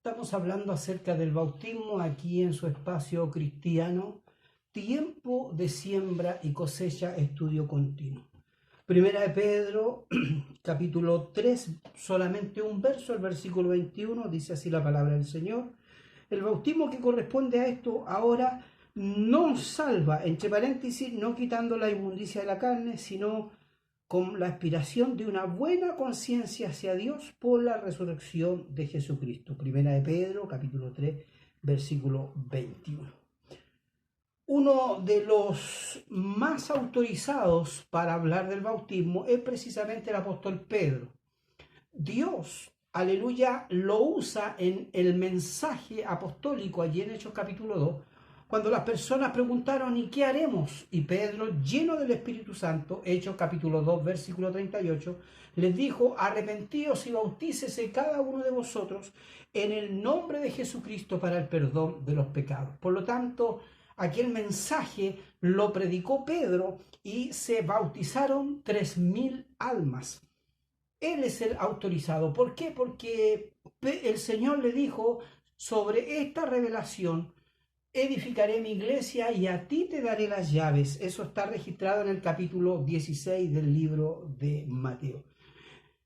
Estamos hablando acerca del bautismo aquí en su espacio cristiano, tiempo de siembra y cosecha, estudio continuo. Primera de Pedro, capítulo 3, solamente un verso, el versículo 21, dice así la palabra del Señor. El bautismo que corresponde a esto ahora no salva, entre paréntesis, no quitando la inmundicia de la carne, sino con la aspiración de una buena conciencia hacia Dios por la resurrección de Jesucristo. Primera de Pedro, capítulo 3, versículo 21. Uno de los más autorizados para hablar del bautismo es precisamente el apóstol Pedro. Dios, aleluya, lo usa en el mensaje apostólico allí en Hechos capítulo 2, cuando las personas preguntaron ¿y qué haremos? Y Pedro, lleno del Espíritu Santo, Hechos capítulo 2, versículo 38, les dijo: arrepentíos y bautícese cada uno de vosotros en el nombre de Jesucristo para el perdón de los pecados. Por lo tanto, aquel mensaje lo predicó Pedro y se bautizaron 3.000 almas. Él es el autorizado. ¿Por qué? Porque el Señor le dijo: sobre esta revelación edificaré mi iglesia y a ti te daré las llaves. Eso está registrado en el capítulo 16 del libro de Mateo.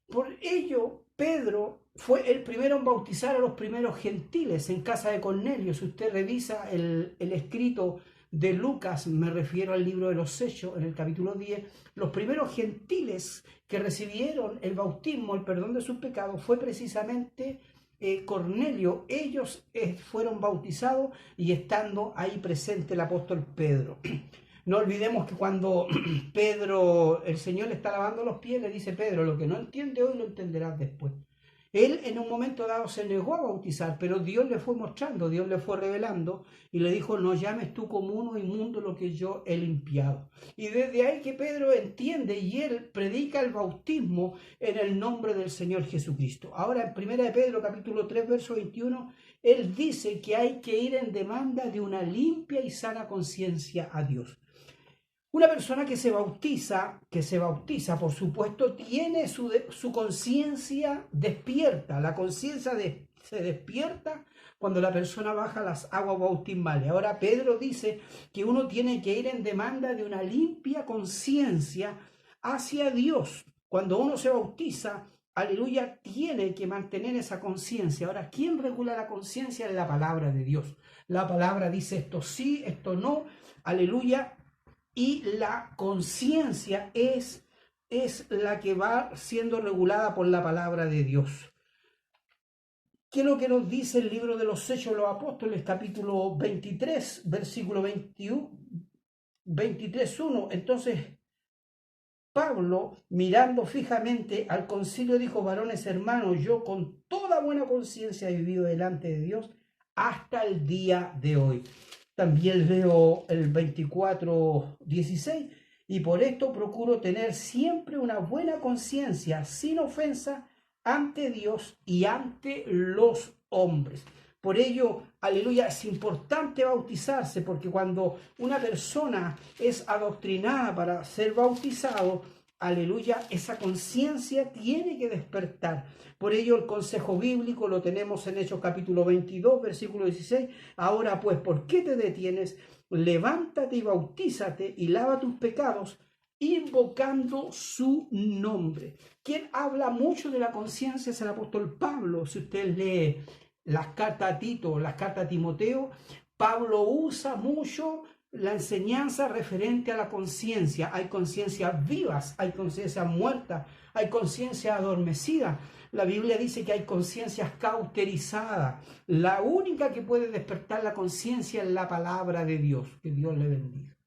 Por ello, Pedro fue el primero en bautizar a los primeros gentiles en casa de Cornelio. Si usted revisa el escrito de Lucas, me refiero al libro de los Hechos, en el capítulo 10, los primeros gentiles que recibieron el bautismo, el perdón de sus pecados, fue precisamente Cornelio. Ellos fueron bautizados y estando ahí presente el apóstol Pedro. No olvidemos que cuando Pedro, el Señor le está lavando los pies, le dice: Pedro, lo que no entiende hoy lo entenderás después. Él en un momento dado se negó a bautizar, pero Dios le fue mostrando, Dios le fue revelando y le dijo: no llames tú común o inmundo lo que yo he limpiado. Y desde ahí que Pedro entiende y él predica el bautismo en el nombre del Señor Jesucristo. Ahora en 1 de Pedro capítulo 3 verso 21, él dice que hay que ir en demanda de una limpia y sana conciencia a Dios. Una persona que se bautiza, por supuesto, tiene su conciencia despierta. La conciencia se despierta cuando la persona baja las aguas bautismales. Ahora Pedro dice que uno tiene que ir en demanda de una limpia conciencia hacia Dios. Cuando uno se bautiza, aleluya, tiene que mantener esa conciencia. Ahora, ¿quién regula la conciencia? Es la palabra de Dios. La palabra dice esto sí, esto no, aleluya. Y la conciencia es la que va siendo regulada por la palabra de Dios. ¿Qué es lo que nos dice el libro de los Hechos de los Apóstoles, capítulo 23, versículo 21, 23:1? Entonces, Pablo, mirando fijamente al concilio, dijo: varones hermanos, yo con toda buena conciencia he vivido delante de Dios hasta el día de hoy. También leo el 24:16, y por esto procuro tener siempre una buena conciencia, sin ofensa, ante Dios y ante los hombres. Por ello, aleluya, es importante bautizarse, porque cuando una persona es adoctrinada para ser bautizado, aleluya, esa conciencia tiene que despertar. Por ello el consejo bíblico lo tenemos en Hechos capítulo 22, versículo 16. Ahora pues, ¿por qué te detienes? Levántate y bautízate y lava tus pecados, invocando su nombre. Quien habla mucho de la conciencia es el apóstol Pablo. Si usted lee las cartas a Tito, las cartas a Timoteo, Pablo usa mucho la enseñanza referente a la conciencia. Hay conciencias vivas, hay conciencias muertas, hay conciencias adormecidas. La Biblia dice que hay conciencias cauterizadas. La única que puede despertar la conciencia es la palabra de Dios. Que Dios le bendiga.